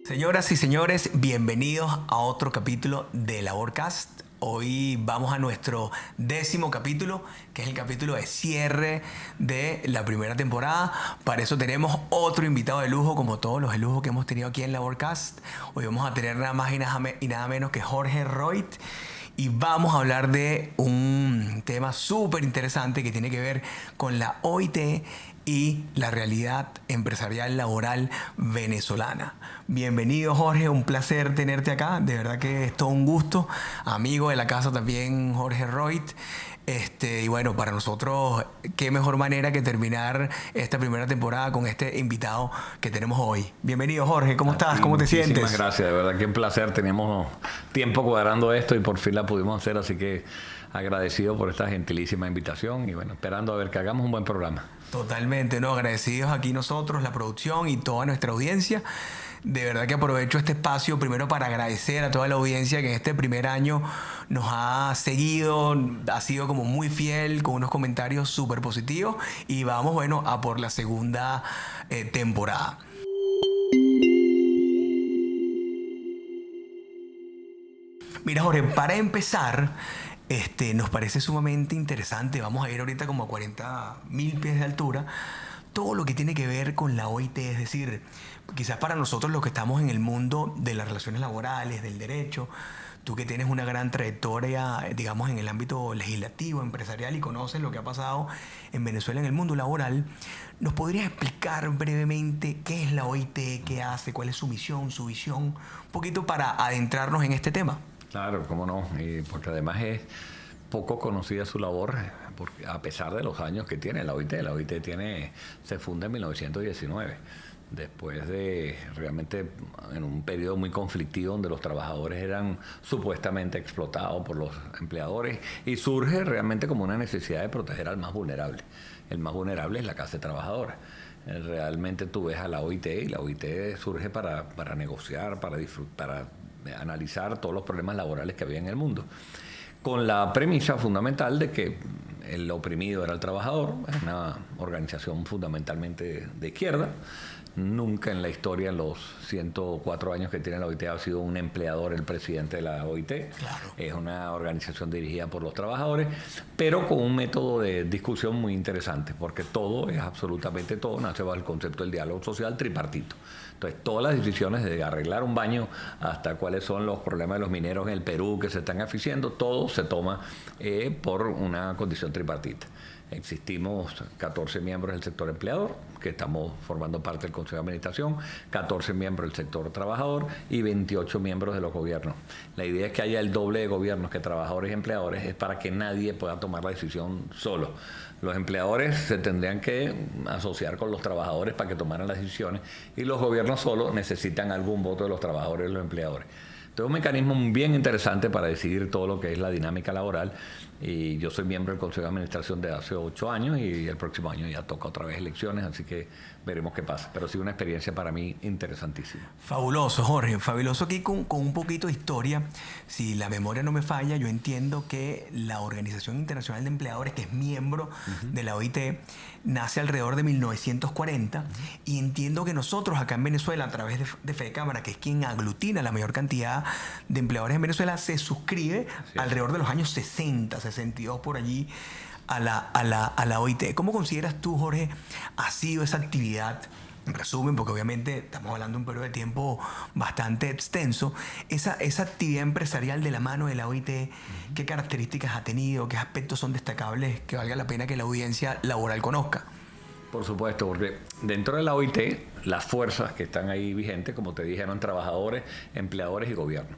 Señoras y señores, bienvenidos a otro capítulo de Laborcast. Hoy vamos a nuestro 10º capítulo, que es el capítulo de cierre de la primera temporada. Para eso tenemos otro invitado de lujo, como todos los de lujo que hemos tenido aquí en Laborcast. Hoy vamos a tener nada más y nada menos que Jorge Roit. Y vamos a hablar de un tema súper interesante que tiene que ver con la OIT y la realidad empresarial laboral venezolana. Bienvenido, Jorge, un placer tenerte acá, de verdad que es todo un gusto. Amigo de la casa también, Jorge Roit. Y bueno, para nosotros, qué mejor manera que terminar esta primera temporada con este invitado que tenemos hoy. Bienvenido, Jorge, ¿cómo estás? ¿Cómo te sientes? Muchísimas gracias, de verdad que un placer. Teníamos tiempo cuadrando esto y por fin la pudimos hacer, así que agradecido por esta gentilísima invitación y bueno, esperando a ver que hagamos un buen programa. Totalmente, ¿no? Agradecidos aquí nosotros, la producción y toda nuestra audiencia. De verdad que aprovecho este espacio primero para agradecer a toda la audiencia que en este primer año nos ha seguido, ha sido como muy fiel, con unos comentarios súper positivos y vamos, bueno, a por la segunda temporada. Mira, Jorge, para empezar, nos parece sumamente interesante, vamos a ir ahorita como a 40.000 pies de altura, todo lo que tiene que ver con la OIT, es decir, quizás para nosotros los que estamos en el mundo de las relaciones laborales, del derecho, tú que tienes una gran trayectoria, digamos, en el ámbito legislativo, empresarial y conoces lo que ha pasado en Venezuela en el mundo laboral, ¿nos podrías explicar brevemente qué es la OIT, qué hace, cuál es su misión, su visión, un poquito para adentrarnos en este tema? Claro, cómo no, porque además es poco conocida su labor, porque a pesar de los años que tiene la OIT se funda en 1919, después de realmente en un periodo muy conflictivo donde los trabajadores eran supuestamente explotados por los empleadores y surge realmente como una necesidad de proteger al más vulnerable. El más vulnerable es la clase trabajadora. Realmente tú ves a la OIT y la OIT surge para negociar, para analizar todos los problemas laborales que había en el mundo, con la premisa fundamental de que el oprimido era el trabajador. Es una organización fundamentalmente de izquierda. Nunca en la historia, en los 104 años que tiene la OIT, ha sido un empleador el presidente de la OIT. Claro. Es una organización dirigida por los trabajadores, pero con un método de discusión muy interesante, porque todo, absolutamente todo, nace bajo el concepto del diálogo social tripartito. Entonces, todas las decisiones de arreglar un baño hasta cuáles son los problemas de los mineros en el Perú que se están asfixiando, todo se toma por una condición tripartita. Existimos 14 miembros del sector empleador, que estamos formando parte del Consejo de Administración, 14 miembros del sector trabajador y 28 miembros de los gobiernos. La idea es que haya el doble de gobiernos que trabajadores y empleadores, es para que nadie pueda tomar la decisión solo. Los empleadores se tendrían que asociar con los trabajadores para que tomaran las decisiones y los gobiernos solo necesitan algún voto de los trabajadores y los empleadores. Entonces, es un mecanismo bien interesante para decidir todo lo que es la dinámica laboral. Y yo soy miembro del Consejo de Administración de hace 8 años y el próximo año ya toca otra vez elecciones, así que veremos qué pasa. Pero sí, una experiencia para mí interesantísima. Fabuloso, Jorge. Fabuloso aquí con un poquito de historia. Si la memoria no me falla, yo entiendo que la Organización Internacional de Empleadores, que es miembro de la OIT, nace alrededor de 1940 y entiendo que nosotros acá en Venezuela, a través de FEDECámara, que es quien aglutina la mayor cantidad de empleadores en Venezuela, se suscribe alrededor de los años 60, 62 por allí a la OIT. ¿Cómo consideras tú, Jorge, ha sido esa actividad? En resumen, porque obviamente estamos hablando de un periodo de tiempo bastante extenso, esa actividad empresarial de la mano de la OIT, ¿qué características ha tenido? ¿Qué aspectos son destacables que valga la pena que la audiencia laboral conozca? Por supuesto, porque dentro de la OIT, las fuerzas que están ahí vigentes, como te dije, eran trabajadores, empleadores y gobiernos.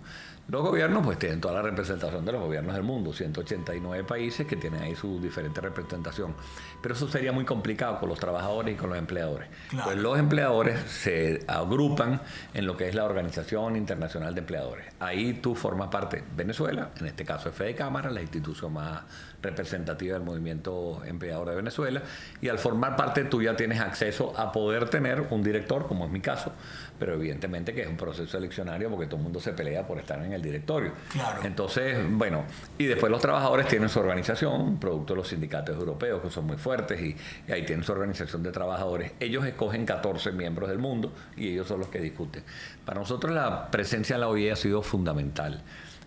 Los gobiernos pues tienen toda la representación de los gobiernos del mundo, 189 países que tienen ahí su diferente representación. Pero eso sería muy complicado con los trabajadores y con los empleadores. Claro. Pues los empleadores se agrupan en lo que es la Organización Internacional de Empleadores. Ahí tú formas parte, Venezuela, en este caso es FEDECámara, la institución más representativa del movimiento empleador de Venezuela, y al formar parte tú ya tienes acceso a poder tener un director, como es mi caso, pero evidentemente que es un proceso eleccionario porque todo el mundo se pelea por estar en el directorio. Claro. Entonces, bueno, y después los trabajadores tienen su organización, producto de los sindicatos europeos, que son muy fuertes, y ahí tienen su organización de trabajadores. Ellos escogen 14 miembros del mundo y ellos son los que discuten. Para nosotros la presencia en la OIE ha sido fundamental.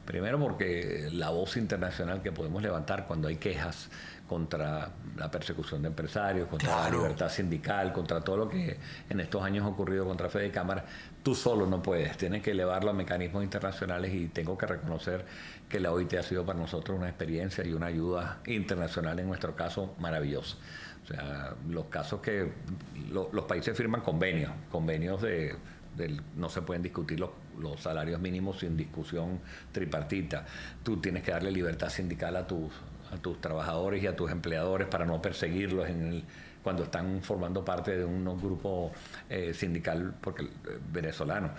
Primero porque la voz internacional que podemos levantar cuando hay quejas contra la persecución de empresarios, contra la libertad sindical, contra todo lo que en estos años ha ocurrido contra Fede Cámara, tú solo no puedes, tienes que elevarlo a mecanismos internacionales, y tengo que reconocer que la OIT ha sido para nosotros una experiencia y una ayuda internacional, en nuestro caso, maravillosa. O sea, los casos que los países firman convenios no se pueden discutir los salarios mínimos sin discusión tripartita. Tú tienes que darle libertad sindical a tus trabajadores y a tus empleadores para no perseguirlos cuando están formando parte de un grupo sindical venezolano.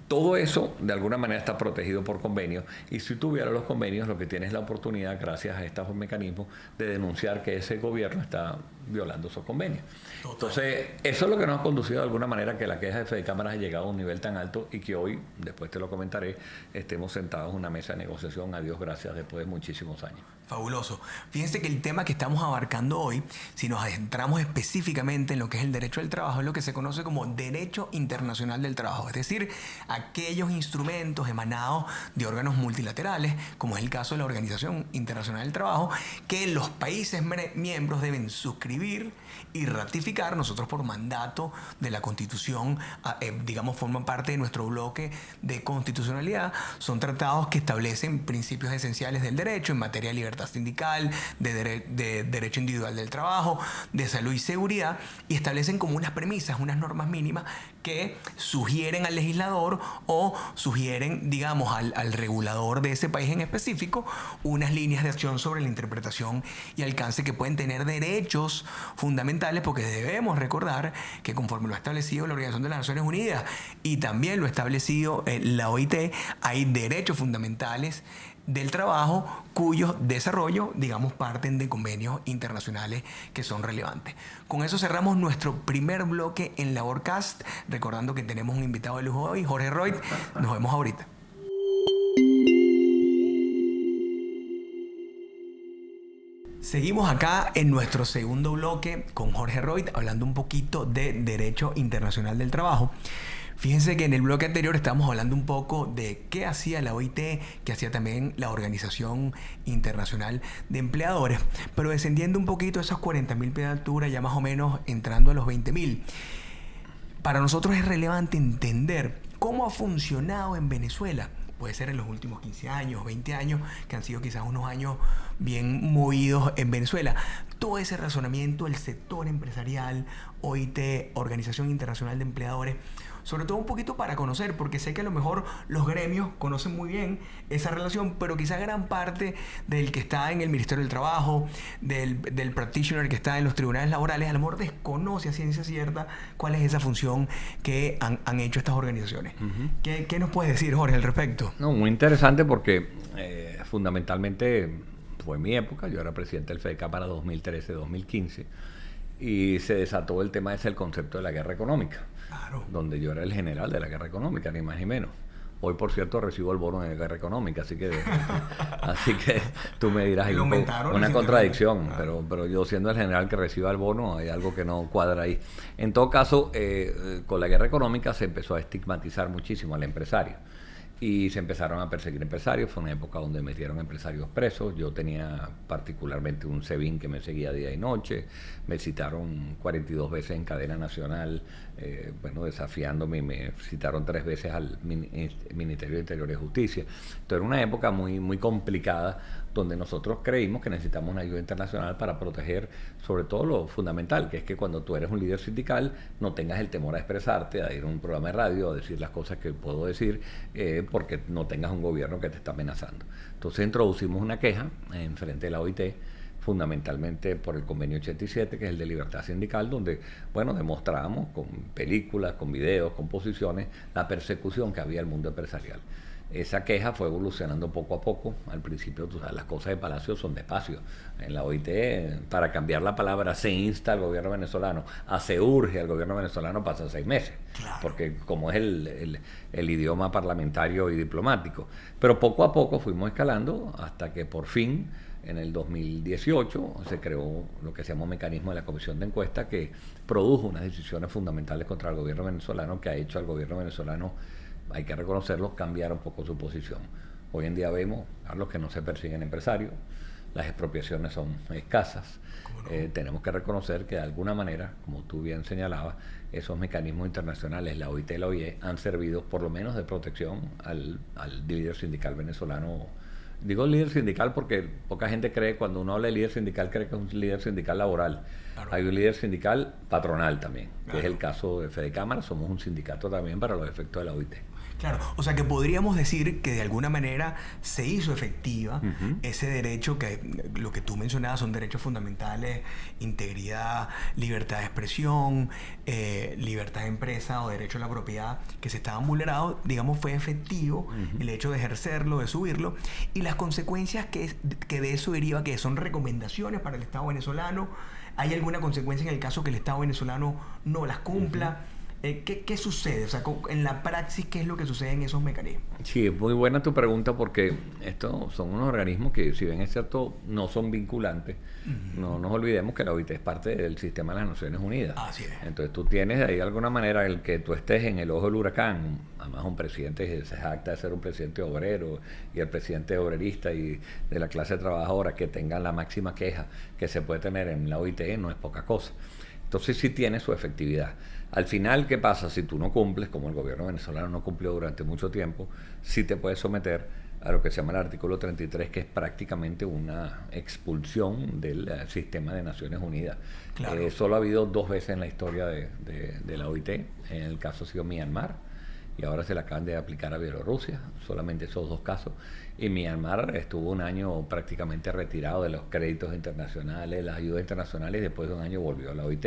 Todo eso de alguna manera está protegido por convenios, y si tuviera los convenios, lo que tienes es la oportunidad, gracias a estos mecanismos, de denunciar que ese gobierno está violando esos convenios. Total. Entonces, eso es lo que nos ha conducido de alguna manera a que la queja de Fede Cámara ha llegado a un nivel tan alto, y que hoy, después te lo comentaré, estemos sentados en una mesa de negociación, a Dios gracias, después de muchísimos años. Fabuloso. Fíjense que el tema que estamos abarcando hoy, si nos adentramos específicamente en lo que es el derecho del trabajo, es lo que se conoce como derecho internacional del trabajo, es decir, aquellos instrumentos emanados de órganos multilaterales, como es el caso de la Organización Internacional del Trabajo, que los países miembros deben suscribir y ratificar. Nosotros, por mandato de la Constitución, digamos, forman parte de nuestro bloque de constitucionalidad. Son tratados que establecen principios esenciales del derecho en materia de libertad sindical, de derecho individual del trabajo, de salud y seguridad, y establecen como unas premisas, unas normas mínimas que sugieren al legislador o sugieren, digamos, al regulador de ese país en específico unas líneas de acción sobre la interpretación y alcance que pueden tener derechos fundamentales, porque debemos recordar que, conforme lo ha establecido la Organización de las Naciones Unidas y también lo ha establecido la OIT, hay derechos fundamentales del trabajo cuyos desarrollo, digamos, parten de convenios internacionales que son relevantes. Con eso cerramos nuestro primer bloque en Laborcast, recordando que tenemos un invitado de lujo hoy, Jorge Roig. Nos vemos ahorita. Seguimos acá en nuestro segundo bloque con Jorge Roig, hablando un poquito de derecho internacional del trabajo. Fíjense que en el bloque anterior estábamos hablando un poco de qué hacía la OIT, qué hacía también la Organización Internacional de Empleadores, pero descendiendo un poquito esos 40.000 pies de altura, ya más o menos entrando a los 20.000. Para nosotros es relevante entender cómo ha funcionado en Venezuela. Puede ser en los últimos 15 años, 20 años, que han sido quizás unos años bien movidos en Venezuela. Todo ese razonamiento, el sector empresarial, OIT, Organización Internacional de Empleadores, sobre todo un poquito para conocer, porque sé que a lo mejor los gremios conocen muy bien esa relación, pero quizá gran parte del que está en el Ministerio del Trabajo, del practitioner que está en los tribunales laborales, a lo mejor desconoce a ciencia cierta cuál es esa función que han hecho estas organizaciones. Uh-huh. ¿Qué nos puedes decir, Jorge, al respecto? No, muy interesante, porque fundamentalmente fue mi época. Yo era presidente del FEDECA para 2013-2015, y se desató el tema ese, el concepto de la guerra económica. Claro. Donde yo era el general de la guerra económica, ni más ni menos. Hoy, por cierto, recibo el bono de guerra económica, así que tú me dirás, hay una contradicción, pero yo, siendo el general que reciba el bono, hay algo que no cuadra ahí. En todo caso, con la guerra económica se empezó a estigmatizar muchísimo al empresario, y se empezaron a perseguir empresarios. Fue una época donde metieron empresarios presos. Yo tenía particularmente un SEBIN que me seguía día y noche. Me citaron 42 veces en cadena nacional, desafiándome. Me citaron 3 veces al Ministerio de Interior y Justicia. Entonces era una época muy, muy complicada, donde nosotros creímos que necesitamos una ayuda internacional para proteger sobre todo lo fundamental, que es que cuando tú eres un líder sindical no tengas el temor a expresarte, a ir a un programa de radio, a decir las cosas que puedo decir, porque no tengas un gobierno que te está amenazando. Entonces introducimos una queja en frente de la OIT, fundamentalmente por el convenio 87, que es el de libertad sindical, donde, demostramos con películas, con videos, con posiciones, la persecución que había al mundo empresarial. Esa queja fue evolucionando poco a poco. Al principio, tú sabes, las cosas de Palacio son despacio. En la OIT, para cambiar la palabra se insta al gobierno venezolano, a se urge al gobierno venezolano, pasan 6 meses. Claro. Porque como es el idioma parlamentario y diplomático. Pero poco a poco fuimos escalando hasta que por fin, en el 2018, se creó lo que se llama un mecanismo de la Comisión de Encuesta que produjo unas decisiones fundamentales contra el gobierno venezolano que ha hecho al gobierno venezolano, hay que reconocerlo, cambiar un poco su posición. Hoy en día vemos, Carlos, que no se persiguen empresarios, las expropiaciones son escasas. Tenemos que reconocer que de alguna manera, como tú bien señalabas, esos mecanismos internacionales, la OIT y la OIE, han servido por lo menos de protección al líder sindical venezolano. Digo líder sindical porque poca gente cree, cuando uno habla de líder sindical, cree que es un líder sindical laboral. Claro. Hay un líder sindical patronal también, que es el caso de Fedecámara. Somos un sindicato también para los efectos de la OIT. Claro, o sea que podríamos decir que de alguna manera se hizo efectiva ese derecho, que lo que tú mencionabas son derechos fundamentales, integridad, libertad de expresión, libertad de empresa o derecho a la propiedad, que se estaban vulnerados, digamos, fue efectivo el hecho de ejercerlo, de subirlo, y las consecuencias que de eso deriva, que son recomendaciones para el Estado venezolano. ¿Hay alguna consecuencia en el caso que el Estado venezolano no las cumpla? ¿Qué sucede? O sea, en la praxis, ¿qué es lo que sucede en esos mecanismos? Sí, es muy buena tu pregunta porque estos son unos organismos que, si bien es cierto, no son vinculantes. No nos olvidemos que la OIT es parte del sistema de las Naciones Unidas. Así es. Entonces tú tienes de ahí de alguna manera el que tú estés en el ojo del huracán. Además, un presidente se jacta de ser un presidente obrero y el presidente obrerista y de la clase trabajadora que tengan la máxima queja que se puede tener en la OIT no es poca cosa. Entonces sí tiene su efectividad. Al final, ¿qué pasa? Si tú no cumples, como el gobierno venezolano no cumplió durante mucho tiempo, sí te puedes someter a lo que se llama el artículo 33, que es prácticamente una expulsión del sistema de Naciones Unidas. Claro. Solo ha habido 2 veces en la historia de la OIT. En el caso ha sido Myanmar, y ahora se le acaban de aplicar a Bielorrusia, solamente esos 2 casos. Y Myanmar estuvo un año prácticamente retirado de los créditos internacionales, las ayudas internacionales, y después de un año volvió a la OIT.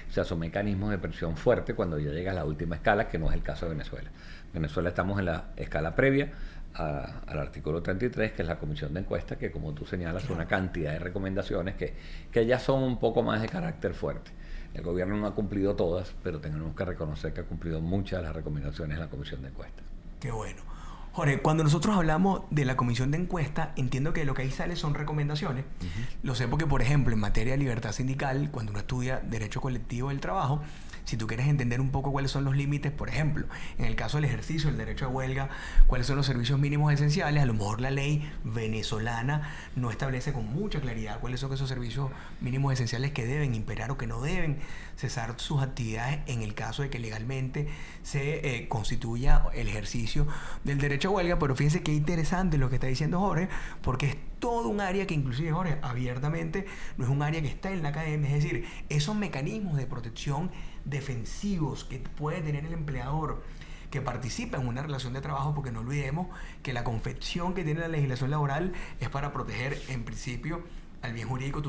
O sea, son mecanismos de presión fuerte cuando ya llega a la última escala, que no es el caso de Venezuela. Venezuela estamos en la escala previa al artículo 33, que es la Comisión de Encuesta, que como tú señalas, una cantidad de recomendaciones que ya son un poco más de carácter fuerte. El gobierno no ha cumplido todas, pero tenemos que reconocer que ha cumplido muchas de las recomendaciones de la Comisión de Encuesta. Qué bueno. Jorge, cuando nosotros hablamos de la Comisión de Encuesta, entiendo que lo que ahí sale son recomendaciones. Lo sé porque, por ejemplo, en materia de libertad sindical, cuando uno estudia Derecho Colectivo del Trabajo, si tú quieres entender un poco cuáles son los límites, por ejemplo, en el caso del ejercicio del derecho a huelga, cuáles son los servicios mínimos esenciales, a lo mejor la ley venezolana no establece con mucha claridad cuáles son esos servicios mínimos esenciales que deben imperar o que no deben cesar sus actividades en el caso de que legalmente se constituya el ejercicio del derecho a huelga. Pero fíjense qué interesante lo que está diciendo Jorge, porque es todo un área que inclusive, Jorge, abiertamente no es un área que está en la academia. Es decir, esos mecanismos de protección defensivos que puede tener el empleador que participa en una relación de trabajo, porque no olvidemos que la confección que tiene la legislación laboral es para proteger en principio al bien jurídico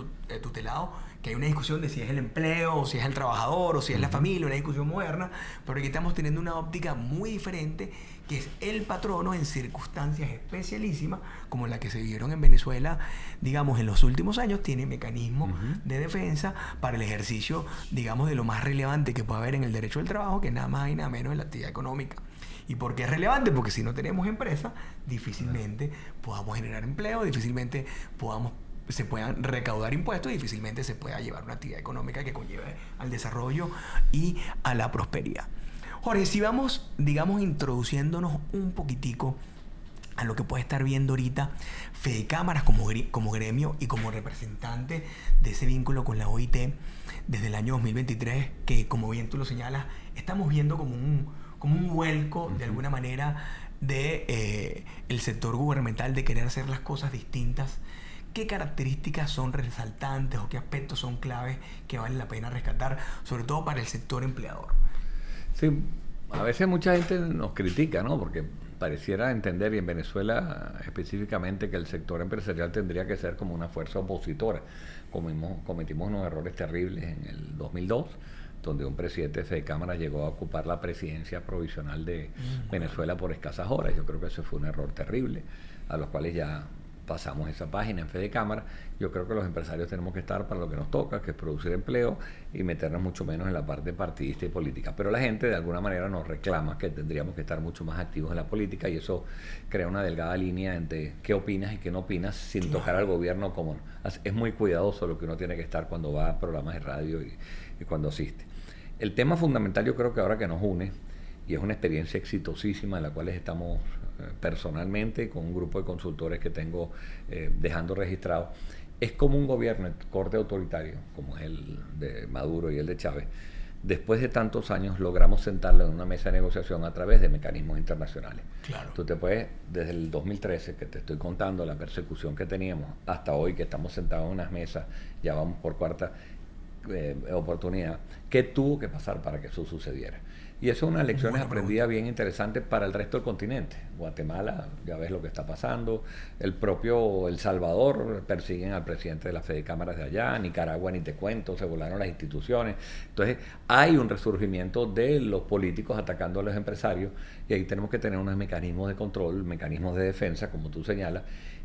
tutelado, que hay una discusión de si es el empleo, o si es el trabajador, o si es la familia, una discusión moderna, pero aquí estamos teniendo una óptica muy diferente, que es el patrono en circunstancias especialísimas, como la que se vivieron en Venezuela, digamos, en los últimos años, tiene mecanismos de defensa para el ejercicio, digamos, de lo más relevante que puede haber en el derecho del trabajo, que nada más y nada menos en la actividad económica. ¿Y por qué es relevante? Porque si no tenemos empresa, difícilmente podamos generar empleo, difícilmente se puedan recaudar impuestos y difícilmente se pueda llevar una actividad económica que conlleve al desarrollo y a la prosperidad. Jorge, si vamos, digamos, introduciéndonos un poquitico a lo que puede estar viendo ahorita Fedecámaras como gremio y como representante de ese vínculo con la OIT desde el año 2023, que como bien tú lo señalas, estamos viendo como un vuelco de alguna manera de el sector gubernamental de querer hacer las cosas distintas. ¿Qué características son resaltantes o qué aspectos son claves que vale la pena rescatar, sobre todo para el sector empleador? Sí, a veces mucha gente nos critica, ¿no? Porque pareciera entender, y en Venezuela específicamente, que el sector empresarial tendría que ser como una fuerza opositora. Cometimos unos errores terribles en el 2002, donde un presidente de Fede Cámara llegó a ocupar la presidencia provisional de Venezuela por escasas horas. Yo creo que eso fue un error terrible, a los cuales ya pasamos esa página en Fede Cámara. Yo creo que los empresarios tenemos que estar para lo que nos toca, que es producir empleo y meternos mucho menos en la parte partidista y política. Pero la gente de alguna manera nos reclama que tendríamos que estar mucho más activos en la política, y eso crea una delgada línea entre qué opinas y qué no opinas sin tocar al gobierno común. Es muy cuidadoso lo que uno tiene que estar cuando va a programas de radio y cuando asiste. El tema fundamental, yo creo que ahora que nos une, y es una experiencia exitosísima en la cual estamos personalmente con un grupo de consultores que tengo dejando registrado, es como un gobierno, el corte autoritario, como es el de Maduro y el de Chávez, después de tantos años logramos sentarlo en una mesa de negociación a través de mecanismos internacionales. Claro. Tú te puedes, desde el 2013, que te estoy contando la persecución que teníamos, hasta hoy que estamos sentados en unas mesas, ya vamos por cuarta oportunidad, ¿qué tuvo que pasar para que eso sucediera? Y eso es una lección aprendida bien interesante para el resto del continente. Guatemala, ya ves lo que está pasando. El propio El Salvador, persiguen al presidente de la Fede Cámaras de allá. Nicaragua, ni te cuento, se volaron las instituciones. Entonces, hay un resurgimiento de los políticos atacando a los empresarios, y ahí tenemos que tener unos mecanismos de control, mecanismos de defensa, como tú señalas,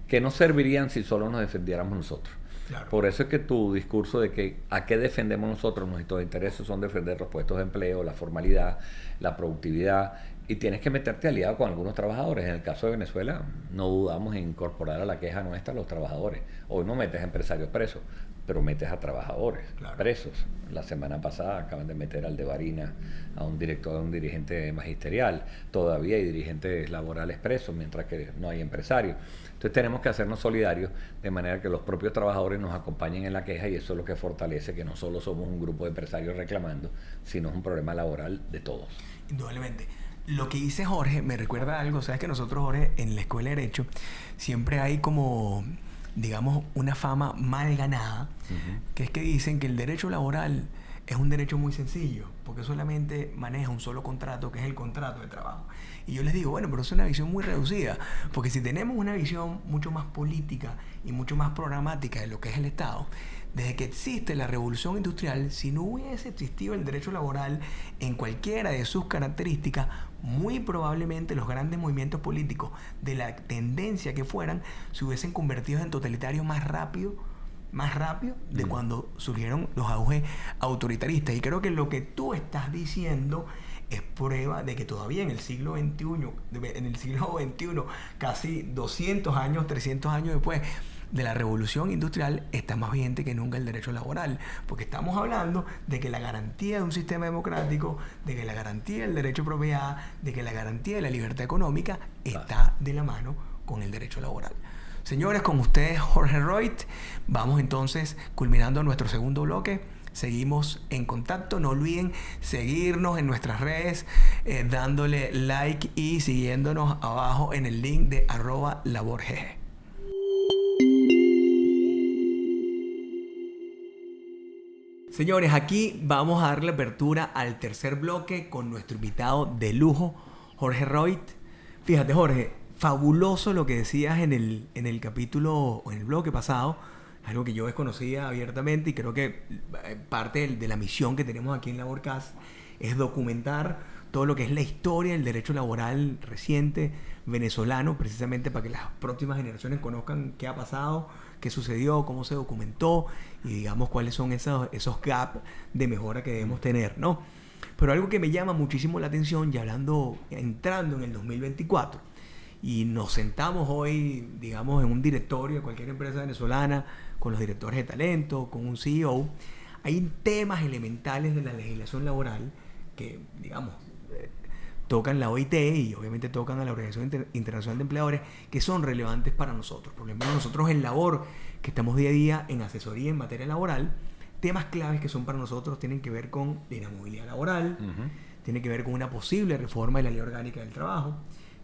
que no servirían si solo nos defendiéramos nosotros. Claro. Por eso es que tu discurso de que a qué defendemos nosotros, nuestros intereses son defender los puestos de empleo, la formalidad, la productividad, y tienes que meterte aliado con algunos trabajadores. En el caso de Venezuela, no dudamos en incorporar a la queja nuestra a los trabajadores. Hoy no metes a empresarios presos, pero metes a trabajadores presos. La semana pasada acaban de meter al de Barina, a un director, a un dirigente magisterial. Todavía hay dirigentes laborales presos, mientras que no hay empresarios. Entonces tenemos que hacernos solidarios, de manera que los propios trabajadores nos acompañen en la queja, y eso es lo que fortalece que no solo somos un grupo de empresarios reclamando, sino es un problema laboral de todos. Indudablemente. Lo que dice Jorge me recuerda a algo. Sabes que nosotros, Jorge, en la Escuela de Derecho siempre hay como, digamos, una fama mal ganada, que es que dicen que el derecho laboral es un derecho muy sencillo, porque solamente maneja un solo contrato, que es el contrato de trabajo. Y yo les digo, bueno, pero es una visión muy reducida, porque si tenemos una visión mucho más política y mucho más programática de lo que es el Estado, desde que existe la revolución industrial, si no hubiese existido el derecho laboral en cualquiera de sus características, muy probablemente los grandes movimientos políticos, de la tendencia que fueran, se hubiesen convertido en totalitarios más rápido de cuando surgieron los auges autoritaristas. Y creo que lo que tú estás diciendo es prueba de que todavía en el siglo XXI, casi 200 años, 300 años después de la revolución industrial, está más vigente que nunca el derecho laboral, porque estamos hablando de que la garantía de un sistema democrático, de que la garantía del derecho de propiedad, de que la garantía de la libertad económica está de la mano con el derecho laboral. Señores, con ustedes Jorge Roit. Vamos entonces culminando nuestro segundo bloque. Seguimos en contacto. No olviden seguirnos en nuestras redes, dándole like y siguiéndonos abajo en el link de @laborgg. Señores, aquí vamos a darle apertura al tercer bloque con nuestro invitado de lujo, Jorge Roit. Fíjate, Jorge, fabuloso lo que decías en el capítulo o en el bloque pasado, algo que yo desconocía abiertamente, y creo que parte de la misión que tenemos aquí en Laborcast es documentar todo lo que es la historia del derecho laboral reciente venezolano, precisamente para que las próximas generaciones conozcan qué ha pasado, qué sucedió, cómo se documentó, y digamos cuáles son esos gaps de mejora que debemos tener, ¿no? Pero algo que me llama muchísimo la atención, ya entrando en el 2024, y nos sentamos hoy, digamos, en un directorio de cualquier empresa venezolana, con los directores de talento, con un CEO, hay temas elementales de la legislación laboral que, digamos, tocan la OIT y obviamente tocan a la Organización Internacional de Empleadores, que son relevantes para nosotros. Por ejemplo, nosotros en Labor, que estamos día a día en asesoría en materia laboral, temas claves que son para nosotros tienen que ver con la inamovilidad laboral, tiene que ver con una posible reforma de la Ley Orgánica del Trabajo,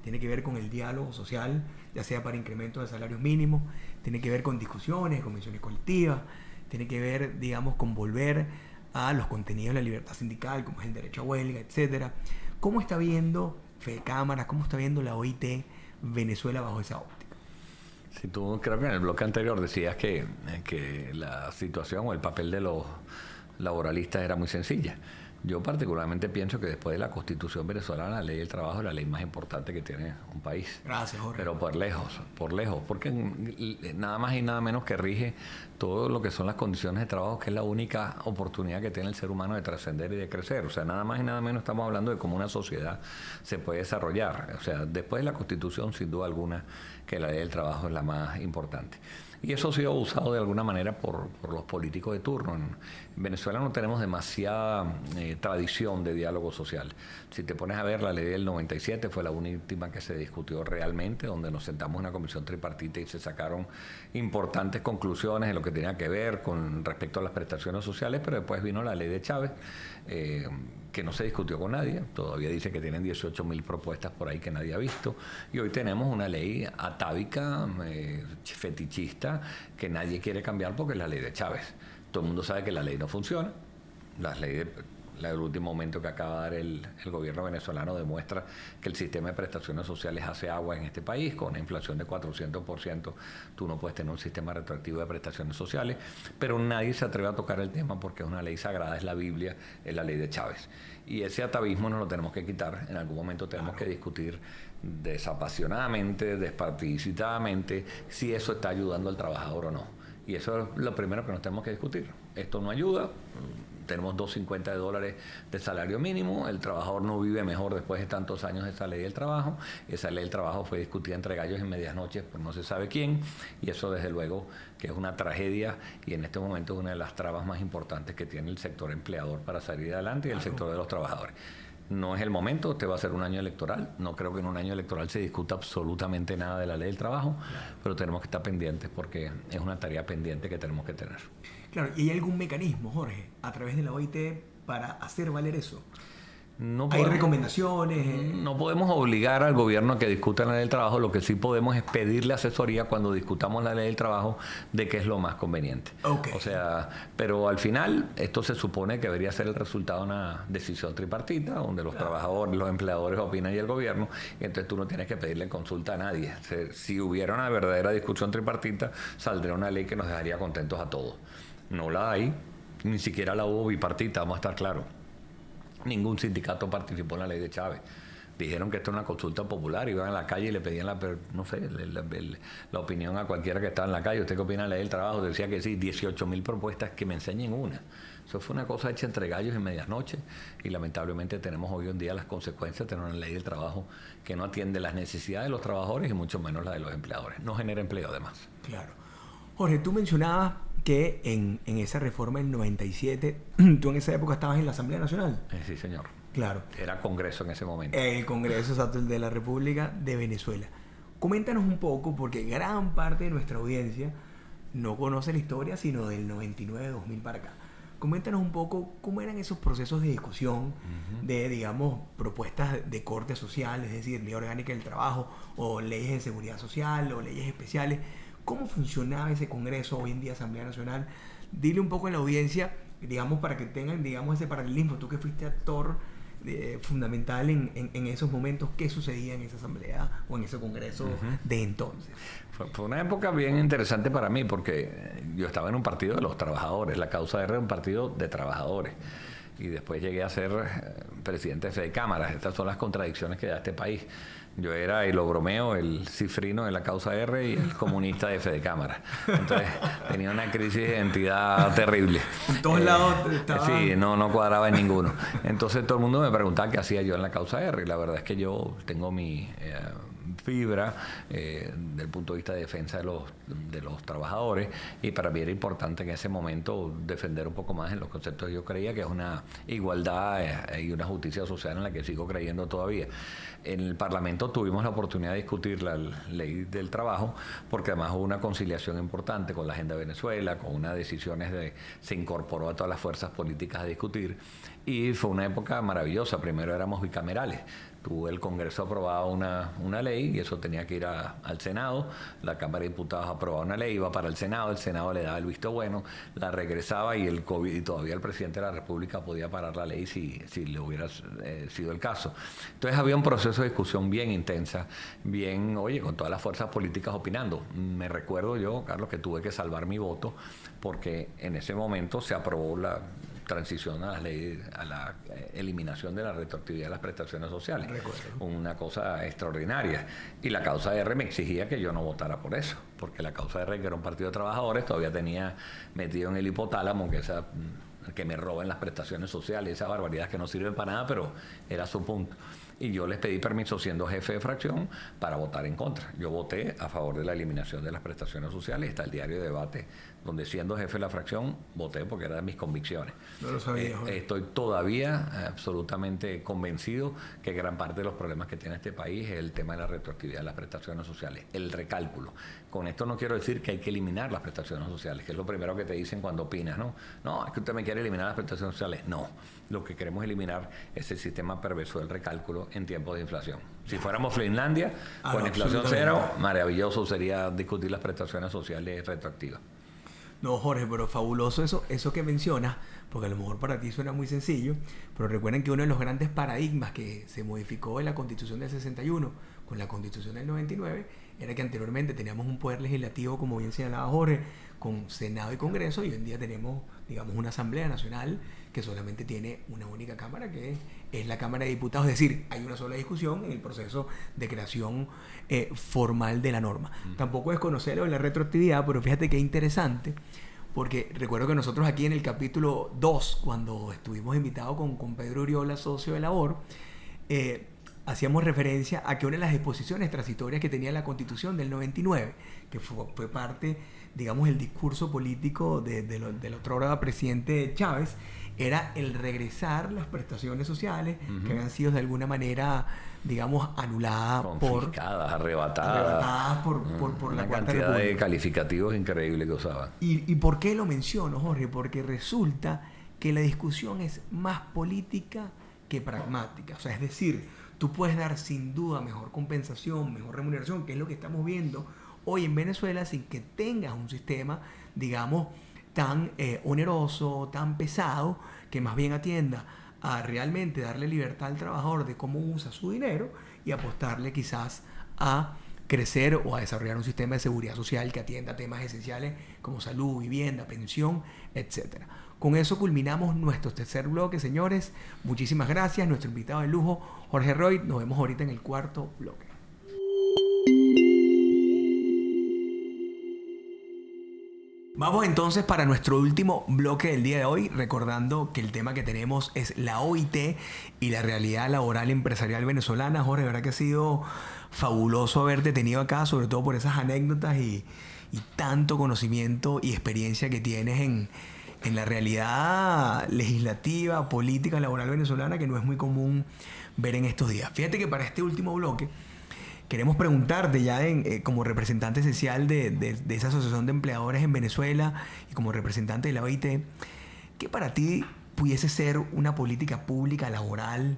tiene que ver con el diálogo social, ya sea para incremento de salarios mínimos, tiene que ver con discusiones, convenciones colectivas, tiene que ver, digamos, con volver a los contenidos de la libertad sindical, como es el derecho a huelga, etcétera. ¿Cómo está viendo Fede Cámaras, cómo está viendo la OIT Venezuela bajo esa óptica? Si tú creo que en el bloque anterior decías que la situación o el papel de los laboralistas era muy sencilla. Yo particularmente pienso que después de la Constitución venezolana, la ley del trabajo es la ley más importante que tiene un país. Gracias, Jorge. Pero por lejos, porque nada más y nada menos que rige todo lo que son las condiciones de trabajo, que es la única oportunidad que tiene el ser humano de trascender y de crecer. O sea, nada más y nada menos estamos hablando de cómo una sociedad se puede desarrollar. O sea, después de la Constitución, sin duda alguna, que la ley del trabajo es la más importante. Y eso ha sido usado de alguna manera por los políticos de turno. En Venezuela no tenemos demasiada tradición de diálogo social. Si te pones a ver, la ley del 97 fue la última que se discutió realmente, donde nos sentamos en una comisión tripartita y se sacaron importantes conclusiones en lo que tenía que ver con respecto a las prestaciones sociales, pero después vino la ley de Chávez, que no se discutió con nadie. Todavía dice que tienen 18.000 propuestas por ahí que nadie ha visto. Y hoy tenemos una ley atávica, fetichista, que nadie quiere cambiar porque es la ley de Chávez. Todo el mundo sabe que la ley no funciona. El último momento que acaba de dar el gobierno venezolano demuestra que el sistema de prestaciones sociales hace agua en este país. Con una inflación de 400%, tú no puedes tener un sistema retroactivo de prestaciones sociales, pero nadie se atreve a tocar el tema porque es una ley sagrada, es la Biblia, es la ley de Chávez. Y ese atavismo nos lo tenemos que quitar. En algún momento tenemos que discutir desapasionadamente, despartidizadamente, si eso está ayudando al trabajador o no. Y eso es lo primero que nos tenemos que discutir. Esto no ayuda. Tenemos $2.50 de salario mínimo, el trabajador no vive mejor después de tantos años de esa ley del trabajo. Esa ley del trabajo fue discutida entre gallos en medias noches por no se sabe quién, y eso desde luego que es una tragedia, y en este momento es una de las trabas más importantes que tiene el sector empleador para salir adelante y el sector de los trabajadores. No es el momento, este va a ser un año electoral. No creo que en un año electoral se discuta absolutamente nada de la ley del trabajo, pero tenemos que estar pendientes porque es una tarea pendiente que tenemos que tener. Claro, ¿y hay algún mecanismo, Jorge, a través de la OIT para hacer valer eso? ¿Hay recomendaciones? No podemos obligar al gobierno a que discuta la ley del trabajo. Lo que sí podemos es pedirle asesoría cuando discutamos la ley del trabajo de qué es lo más conveniente. Okay. O sea, pero al final esto se supone que debería ser el resultado de una decisión tripartita, donde los trabajadores, los empleadores opinan y el gobierno, y entonces tú no tienes que pedirle consulta a nadie. Si hubiera una verdadera discusión tripartita, saldría una ley que nos dejaría contentos a todos. No la hay, ni siquiera la hubo bipartita, vamos a estar claros. Ningún sindicato participó en la ley de Chávez. Dijeron que esto es una consulta popular, iban a la calle y le pedían la opinión a cualquiera que estaba en la calle. ¿Usted qué opina de la ley del trabajo? Decía que sí, 18.000 propuestas, que me enseñen una. Eso fue una cosa hecha entre gallos en medias noches, y lamentablemente tenemos hoy en día las consecuencias de tener una ley del trabajo que no atiende las necesidades de los trabajadores y mucho menos las de los empleadores. No genera empleo además. Claro. Jorge, tú mencionabas que en esa reforma del 97, tú en esa época estabas en la Asamblea Nacional. Sí, señor. Claro. Era Congreso en ese momento. El Congreso, exacto, de la República de Venezuela. Coméntanos un poco, porque gran parte de nuestra audiencia no conoce la historia sino del 99, 2000 para acá. Coméntanos un poco cómo eran esos procesos de discusión de, digamos, propuestas de corte social, es decir, ley orgánica del trabajo, o leyes de seguridad social, o leyes especiales. ¿Cómo funcionaba ese Congreso, hoy en día Asamblea Nacional? Dile un poco a la audiencia, digamos, para que tengan, digamos, ese paralelismo. Tú que fuiste actor fundamental en esos momentos, ¿qué sucedía en esa asamblea o en ese Congreso de entonces? Fue una época bien interesante para mí, porque yo estaba en un partido de los trabajadores. La Causa R era un partido de trabajadores. Y después llegué a ser presidente de Fedecámaras. Estas son las contradicciones que da este país. Yo era, y lo bromeo, el cifrino de la Causa R y el comunista de Fedecámaras. Entonces tenía una crisis de identidad terrible. En todos lados estaba... Sí, no cuadraba en ninguno. Entonces todo el mundo me preguntaba qué hacía yo en la Causa R. Y la verdad es que yo tengo mi fibra del punto de vista de defensa de los trabajadores, y para mí era importante en ese momento defender un poco más en los conceptos que yo creía, que es una igualdad y una justicia social en la que sigo creyendo todavía. En el Parlamento tuvimos la oportunidad de discutir la ley del trabajo, porque además hubo una conciliación importante con la agenda de Venezuela, con unas decisiones se incorporó a todas las fuerzas políticas a discutir, y fue una época maravillosa. Primero éramos bicamerales. Tuvo el Congreso aprobado una ley, y eso tenía que ir al Senado. La Cámara de Diputados aprobaba una ley, iba para el Senado le daba el visto bueno, la regresaba, y el COVID, y todavía el presidente de la República podía parar la ley si le hubiera sido el caso. Entonces había un proceso de discusión bien intensa, con todas las fuerzas políticas opinando. Me recuerdo yo, Carlos, que tuve que salvar mi voto, porque en ese momento se aprobó transición a la eliminación de la retroactividad de las prestaciones sociales. Recuerdo. Una cosa extraordinaria. Y la causa R me exigía que yo no votara por eso, porque la causa R, que era un partido de trabajadores, todavía tenía metido en el hipotálamo que me roben las prestaciones sociales, esa barbaridad que no sirven para nada, pero era su punto. Y yo les pedí permiso, siendo jefe de fracción, para votar en contra. Yo voté a favor de la eliminación de las prestaciones sociales. Está el diario de debate, donde siendo jefe de la fracción, voté porque era de mis convicciones. No lo sabía. Estoy todavía absolutamente convencido que gran parte de los problemas que tiene este país es el tema de la retroactividad de las prestaciones sociales, el recálculo. Con esto no quiero decir que hay que eliminar las prestaciones sociales, que es lo primero que te dicen cuando opinas, ¿no? No, es que usted me quiere eliminar las prestaciones sociales. No, lo que queremos eliminar es el sistema perverso del recálculo en tiempos de inflación. Si fuéramos Finlandia, con inflación cero, maravilloso sería discutir las prestaciones sociales retroactivas. No, Jorge, pero fabuloso eso que mencionas, porque a lo mejor para ti suena muy sencillo, pero recuerden que uno de los grandes paradigmas que se modificó en la Constitución del 61 con la Constitución del 99 era que anteriormente teníamos un poder legislativo, como bien señalaba Jorge, con Senado y Congreso, y hoy en día tenemos, digamos, una Asamblea Nacional que solamente tiene una única Cámara, que es la Cámara de Diputados. Es decir, hay una sola discusión en el proceso de creación formal de la norma. Tampoco es conocer lo de la retroactividad, pero fíjate qué interesante, porque recuerdo que nosotros aquí en el capítulo 2, cuando estuvimos invitados con Pedro Uriola, socio de Labor, hacíamos referencia a que una de las disposiciones transitorias que tenía la Constitución del 99, que fue parte, digamos, el discurso político del otro presidente Chávez, era el regresar las prestaciones sociales que habían sido de alguna manera, digamos, anuladas, confiscadas, arrebatadas por la una Cuarta cantidad República. de calificativos increíbles que usaban. ¿Y por qué lo menciono, Jorge? Porque resulta que la discusión es más política que pragmática. O sea, es decir, tú puedes dar sin duda mejor compensación, mejor remuneración, que es lo que estamos viendo hoy en Venezuela, sin que tengas un sistema, digamos, tan oneroso, tan pesado, que más bien atienda a realmente darle libertad al trabajador de cómo usa su dinero y apostarle quizás a crecer o a desarrollar un sistema de seguridad social que atienda temas esenciales como salud, vivienda, pensión, etc. Con eso culminamos nuestro tercer bloque, señores. Muchísimas gracias. Nuestro invitado de lujo, Jorge Roy. Nos vemos ahorita en el cuarto bloque. Vamos entonces para nuestro último bloque del día de hoy, recordando que el tema que tenemos es la OIT y la realidad laboral empresarial venezolana. Jorge, verdad que ha sido fabuloso haberte tenido acá, sobre todo por esas anécdotas y tanto conocimiento y experiencia que tienes en la realidad legislativa, política, laboral venezolana, que no es muy común ver en estos días. Fíjate que para este último bloque queremos preguntarte ya como representante esencial de esa asociación de empleadores en Venezuela y como representante de la OIT, ¿qué para ti pudiese ser una política pública laboral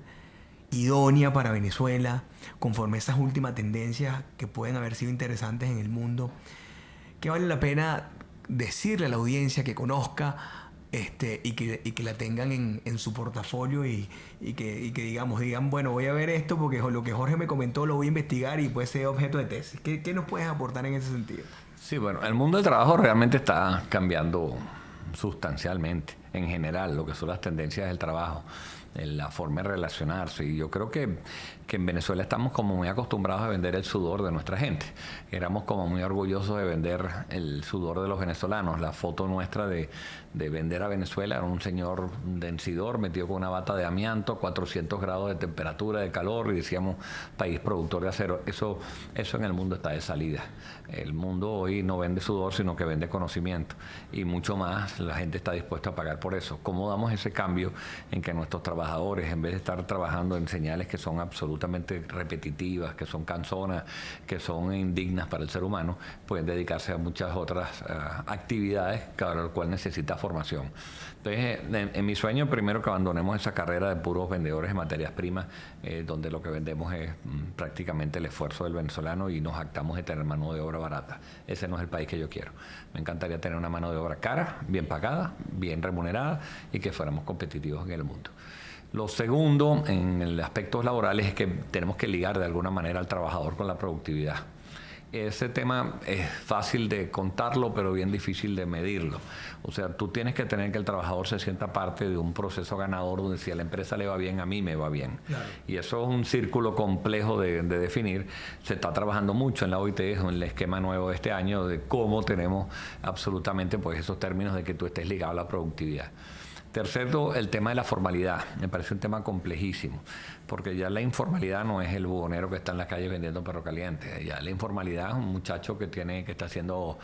idónea para Venezuela, conforme a estas últimas tendencias que pueden haber sido interesantes en el mundo? ¿Qué vale la pena decirle a la audiencia que conozca y que la tengan en su portafolio y que digan, bueno, voy a ver esto porque lo que Jorge me comentó lo voy a investigar y puede ser objeto de tesis? ¿Qué nos puedes aportar en ese sentido? Sí, bueno, el mundo del trabajo realmente está cambiando sustancialmente, en general, lo que son las tendencias del trabajo, la forma de relacionarse. Y yo creo que en Venezuela estamos como muy acostumbrados a vender el sudor de nuestra gente. Éramos como muy orgullosos de vender el sudor de los venezolanos. La foto nuestra de vender a Venezuela era un señor densidor metido con una bata de amianto, 400 grados de temperatura, de calor, y decíamos país productor de acero. Eso en el mundo está de salida. El mundo hoy no vende sudor, sino que vende conocimiento. Y mucho más la gente está dispuesta a pagar por eso. ¿Cómo damos ese cambio en que nuestros trabajadores, en vez de estar trabajando en señales que son absolutamente repetitivas, que son cansonas, que son indignas para el ser humano, pueden dedicarse a muchas otras actividades, cada cual necesita formación? Entonces, en mi sueño, primero que abandonemos esa carrera de puros vendedores de materias primas, donde lo que vendemos es prácticamente el esfuerzo del venezolano y nos jactamos de tener mano de obra barata. Ese no es el país que yo quiero. Me encantaría tener una mano de obra cara, bien pagada, bien remunerada y que fuéramos competitivos en el mundo. Lo segundo, en el aspecto laboral, es que tenemos que ligar de alguna manera al trabajador con la productividad. ese tema es fácil de contarlo, pero bien difícil de medirlo. O sea, tú tienes que tener que el trabajador se sienta parte de un proceso ganador donde si a la empresa le va bien, a mí me va bien. Claro. Y eso es un círculo complejo de definir. Se está trabajando mucho en la OIT, en el esquema nuevo de este año, de cómo tenemos absolutamente pues esos términos de que tú estés ligado a la productividad. Tercero, el tema de la formalidad. Me parece un tema complejísimo, porque ya la informalidad no es el buhonero que está en la calle vendiendo perro caliente. Ya la informalidad es un muchacho que está haciendo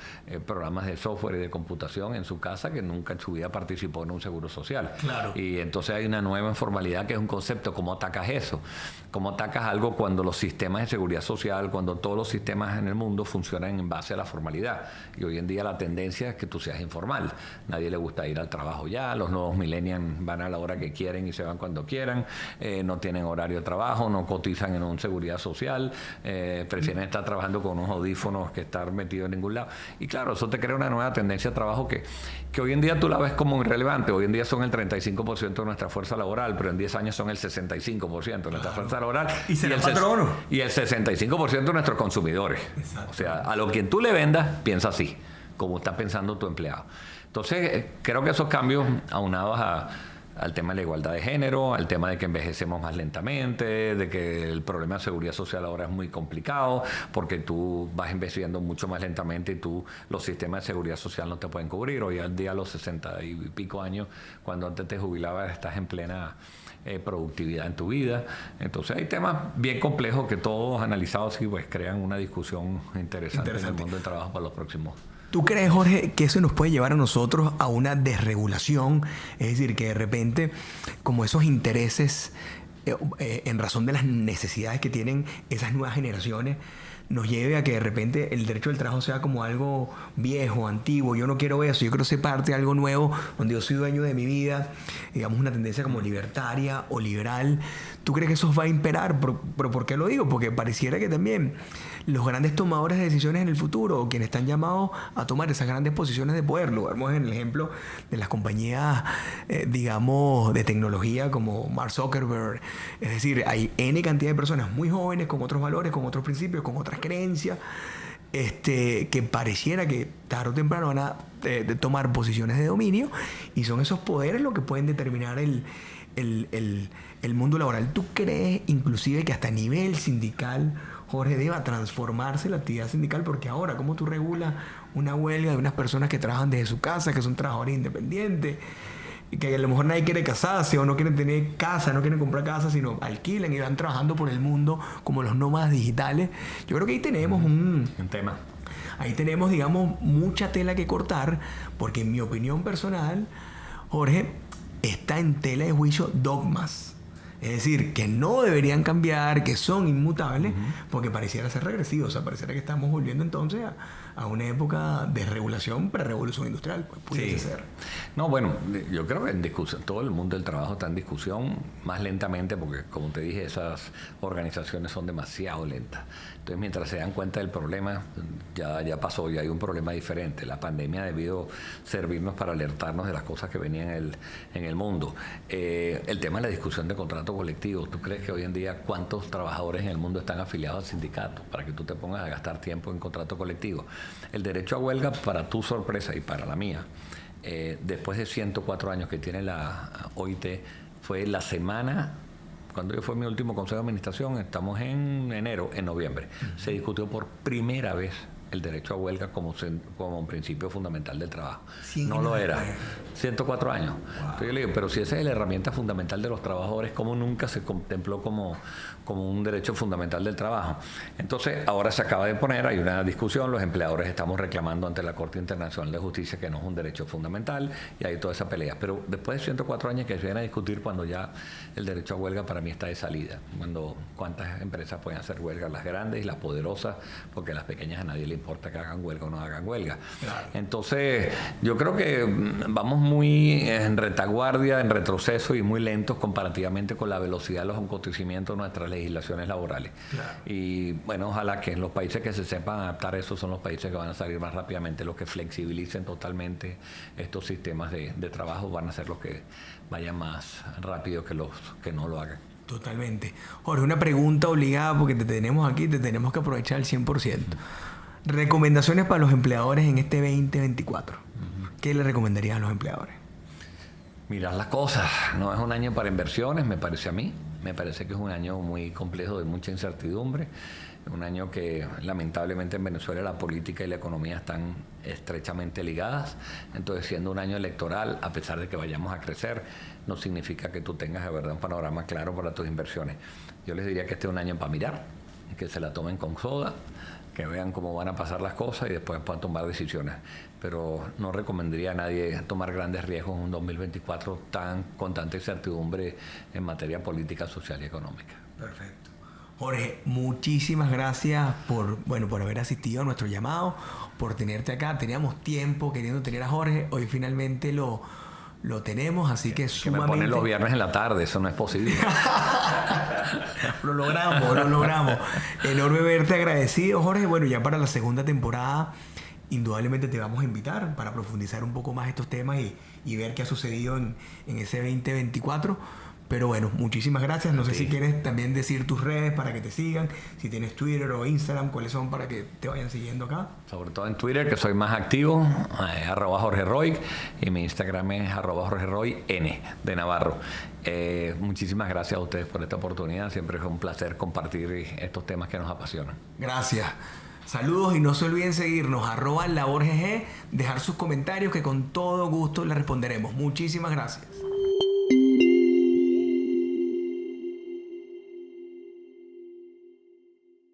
programas de software y de computación en su casa, que nunca en su vida participó en un seguro social. Claro. Y entonces hay una nueva informalidad que es un concepto. ¿Cómo atacas eso? ¿Cómo atacas algo cuando los sistemas de seguridad social, cuando todos los sistemas en el mundo funcionan en base a la formalidad? Y hoy en día la tendencia es que tú seas informal. Nadie le gusta ir al trabajo ya. Los nuevos millennials van a la hora que quieren y se van cuando quieran. No tienen horario de trabajo, no cotizan en una seguridad social, prefieren estar trabajando con unos audífonos que estar metido en ningún lado. Y claro, eso te crea una nueva tendencia de trabajo que hoy en día tú la ves como irrelevante. Hoy en día son el 35% de nuestra fuerza laboral, pero en 10 años son el 65% de nuestra fuerza laboral. Y el 65% de nuestros consumidores. Exacto. O sea, a lo que tú le vendas, piensa así, como está pensando tu empleado. Entonces, creo que esos cambios aunados al tema de la igualdad de género, al tema de que envejecemos más lentamente, de que el problema de seguridad social ahora es muy complicado, porque tú vas envejeciendo mucho más lentamente y los sistemas de seguridad social no te pueden cubrir. Hoy al día a los 60 y pico años, cuando antes te jubilabas, estás en plena productividad en tu vida. Entonces hay temas bien complejos que todos analizados y pues crean una discusión interesante en el mundo del trabajo para los próximos. ¿Tú crees, Jorge, que eso nos puede llevar a nosotros a una desregulación? Es decir, que de repente, como esos intereses, en razón de las necesidades que tienen esas nuevas generaciones, nos lleve a que de repente el derecho del trabajo sea como algo viejo, antiguo. Yo no quiero eso, yo quiero ser parte de algo nuevo, donde yo soy dueño de mi vida, digamos una tendencia como libertaria o liberal. ¿Tú crees que eso va a imperar? ¿Pero por qué lo digo? Porque pareciera que también los grandes tomadores de decisiones en el futuro, o quienes están llamados a tomar esas grandes posiciones de poder, lo vemos en el ejemplo de las compañías, digamos, de tecnología como Mark Zuckerberg. Es decir, hay N cantidad de personas muy jóvenes, con otros valores, con otros principios, con otras creencias, que pareciera que tarde o temprano van a tomar posiciones de dominio, y son esos poderes los que pueden determinar el mundo laboral. ¿Tú crees inclusive que hasta a nivel sindical, Jorge, deba transformarse la actividad sindical? Porque ahora, ¿cómo tú regulas una huelga de unas personas que trabajan desde su casa, que son trabajadores independientes, y que a lo mejor nadie quiere casarse o no quieren tener casa, no quieren comprar casa, sino alquilan y van trabajando por el mundo como los nómadas digitales? Yo creo que ahí tenemos un tema. Ahí tenemos, digamos, mucha tela que cortar, porque en mi opinión personal, Jorge, está en tela de juicio dogmas. Es decir, que no deberían cambiar, que son inmutables, porque pareciera ser regresivo. O sea, pareciera que estamos volviendo entonces a una época de regulación, pre-revolución industrial. Pues pudiese ser. No, bueno, yo creo que en discusión, todo el mundo del trabajo está en discusión, más lentamente, porque como te dije, esas organizaciones son demasiado lentas. Entonces, mientras se dan cuenta del problema, ya pasó, ya hay un problema diferente. La pandemia ha debido servirnos para alertarnos de las cosas que venían en el mundo. El tema de la discusión de contratos colectivos. ¿Tú crees que hoy en día cuántos trabajadores en el mundo están afiliados al sindicato para que tú te pongas a gastar tiempo en contrato colectivo? El derecho a huelga, para tu sorpresa y para la mía, después de 104 años que tiene la OIT, fue la semana, cuando yo fue mi último consejo de administración, estamos en enero, en noviembre, se discutió por primera vez el derecho a huelga como un principio fundamental del trabajo. No lo era. 104 años. Wow. Entonces yo le digo, pero si esa es la herramienta fundamental de los trabajadores, ¿cómo nunca se contempló como un derecho fundamental del trabajo? Entonces, ahora se acaba de poner, hay una discusión, los empleadores estamos reclamando ante la Corte Internacional de Justicia que no es un derecho fundamental, y hay toda esa pelea. Pero después de 104 años que se viene a discutir, cuando ya el derecho a huelga para mí está de salida, cuántas empresas pueden hacer huelga, las grandes y las poderosas, porque las pequeñas a nadie le importa que hagan huelga o no hagan huelga. Claro. Entonces, yo creo que vamos muy en retaguardia, en retroceso y muy lentos comparativamente con la velocidad de los acontecimientos de nuestras legislaciones laborales. Claro. Y bueno, ojalá que en los países que se sepan adaptar eso son los países que van a salir más rápidamente, los que flexibilicen totalmente estos sistemas de trabajo van a ser los que vayan más rápido que los que no lo hagan. Totalmente. Jorge, una pregunta obligada porque te tenemos aquí, te tenemos que aprovechar al 100%. Recomendaciones para los empleadores en este 2024. ¿Qué le recomendarías a los empleadores? Mirar las cosas. No es un año para inversiones, me parece a mí. Me parece que es un año muy complejo, de mucha incertidumbre. Un año que lamentablemente en Venezuela la política y la economía están estrechamente ligadas. Entonces, siendo un año electoral, a pesar de que vayamos a crecer, no significa que tú tengas de verdad un panorama claro para tus inversiones. Yo les diría que este es un año para mirar, que se la tomen con soda, que vean cómo van a pasar las cosas y después puedan tomar decisiones. Pero no recomendaría a nadie tomar grandes riesgos en un 2024 con tanta incertidumbre en materia política, social y económica. Perfecto. Jorge, muchísimas gracias por haber asistido a nuestro llamado, por tenerte acá. Teníamos tiempo queriendo tener a Jorge. Hoy finalmente lo tenemos, así que sumamente... Que me ponen los viernes en la tarde, eso no es posible. Lo logramos. Enorme verte agradecido, Jorge. Bueno, ya para la segunda temporada, indudablemente te vamos a invitar para profundizar un poco más estos temas y ver qué ha sucedido en ese 2024. Pero bueno, muchísimas gracias. No sé si quieres también decir tus redes para que te sigan. Si tienes Twitter o Instagram, ¿cuáles son para que te vayan siguiendo acá? Sobre todo en Twitter, que soy más activo, @JorgeRoy, y mi Instagram es @JorgeRoyN de Navarro. Muchísimas gracias a ustedes por esta oportunidad. Siempre es un placer compartir estos temas que nos apasionan. Gracias. Saludos y no se olviden seguirnos @LaborGG, dejar sus comentarios que con todo gusto les responderemos. Muchísimas gracias.